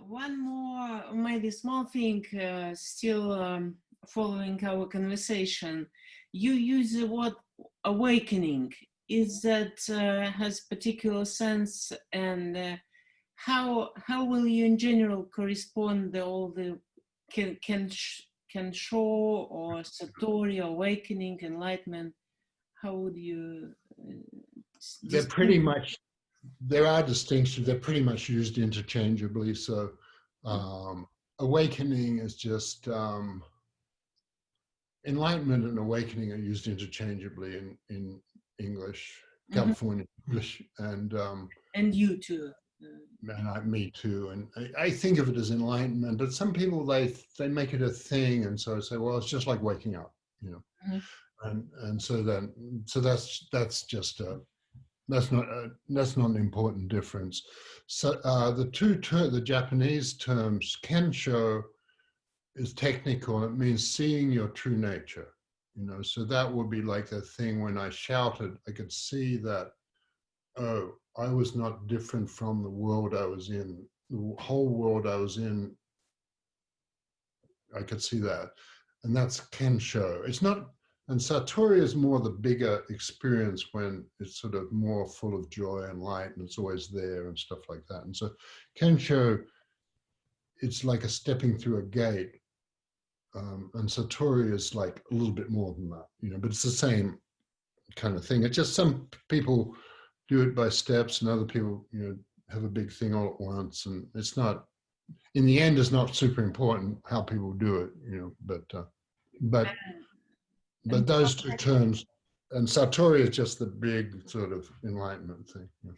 One more, maybe small thing, still following our conversation. You use the word awakening. Is that has particular sense, and how will you in general correspond all the Kensho or Satori, awakening, enlightenment? How would you? They're pretty much, there are distinctions, they're pretty much used interchangeably. So awakening is just, enlightenment and awakening are used interchangeably in English, California English, and you too. me too. And I think of it as enlightenment, but some people, they make it a thing, and so I say, well, it's just like waking up, you know. And so that's just that's not an important difference. So the Japanese terms, Kensho is technical. It means seeing your true nature, you know. So that would be like the thing when I shouted, I could see that, oh, I was not different from the world I was in. The whole world I was in, I could see that. And that's Kensho. It's not, and Satori is more the bigger experience when it's sort of more full of joy and light and it's always there and stuff like that. And so Kensho, it's like a stepping through a gate. And Satori is like a little bit more than that, you know, but it's the same kind of thing. It's just some people do it by steps and other people, you know, have a big thing all at once. And it's not, in the end, it's not super important how people do it, you know, but those two terms, and Satori is just the big sort of enlightenment thing. Yeah.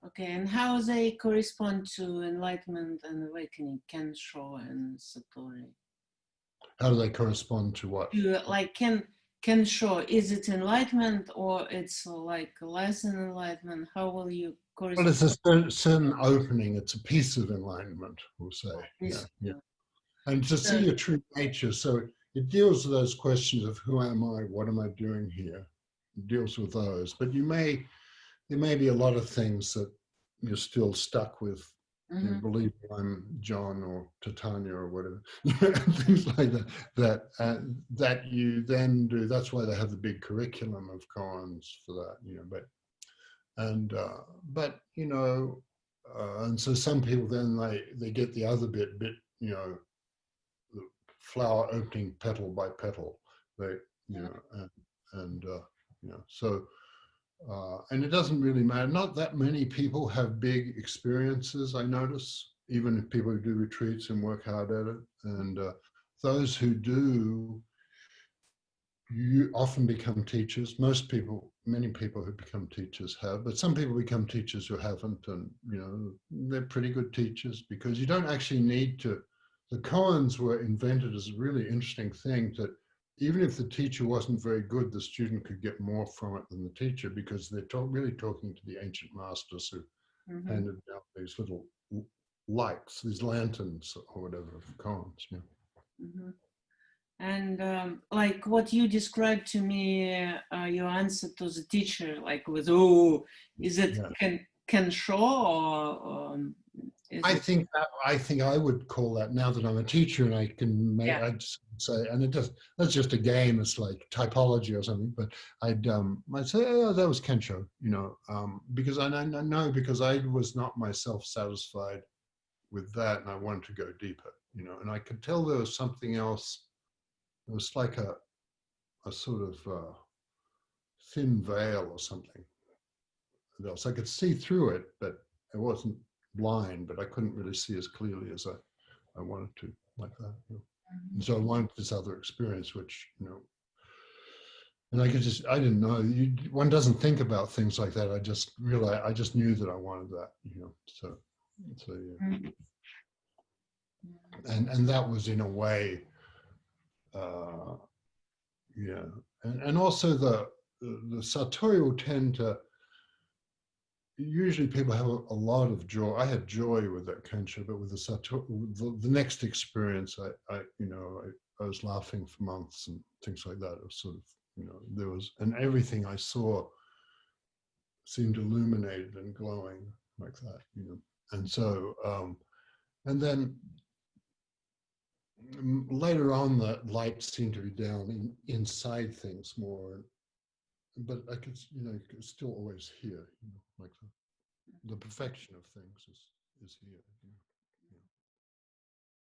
Okay, and how they correspond to enlightenment and awakening, Kensho and Satori? How do they correspond to what? Like Kensho, is it enlightenment or it's like less than enlightenment? How will you correspond? Well, it's a certain opening. It's a piece of enlightenment, we'll say. Yeah. And to see your true nature. So it deals with those questions of who am I? What am I doing here? It deals with those. But there may be a lot of things that you're still stuck with. You know, believe I'm John or Titania or whatever, things like that. That you then do. That's why they have the big curriculum of koans for that. You know, but you know, and so some people then they get the other bit, you know, the flower opening petal by petal. They, you know, and you know, so. And it doesn't really matter. Not that many people have big experiences, I notice, even if people do retreats and work hard at it. And those who do, you often become teachers. Many people who become teachers have, but some people become teachers who haven't. And, you know, they're pretty good teachers because you don't actually need to. The koans were invented as a really interesting thing that even if the teacher wasn't very good, the student could get more from it than the teacher because they're really talking to the ancient masters who handed down these little lights, these lanterns or whatever, of koans. Yeah. And like what you described to me, your answer to the teacher, like with, oh, is it Kensho or I think I would call that, now that I'm a teacher and I can make, I'd say, and that's just a game. It's like typology or something. But I'd say, oh, that was Kensho, you know, because I know because I was not myself satisfied with that, and I wanted to go deeper, you know, and I could tell there was something else. It was like a sort of thin veil or something else. I could see through it, but it wasn't blind, but I couldn't really see as clearly as I wanted to, like that. You know? And so I wanted this other experience, which, you know, and I didn't know. One doesn't think about things like that. I just knew that I wanted that, you know. So yeah. And that was in a way, yeah. And also the Satori will tend to, usually people have a lot of joy. I had joy with that Kensho, but with the Satori, the next experience, I was laughing for months and things like that. It was sort of, you know, and everything I saw seemed illuminated and glowing like that, you know. And so And then later on, the lights seem to be down inside things more, but I could, you could still always hear, like the perfection of things is here.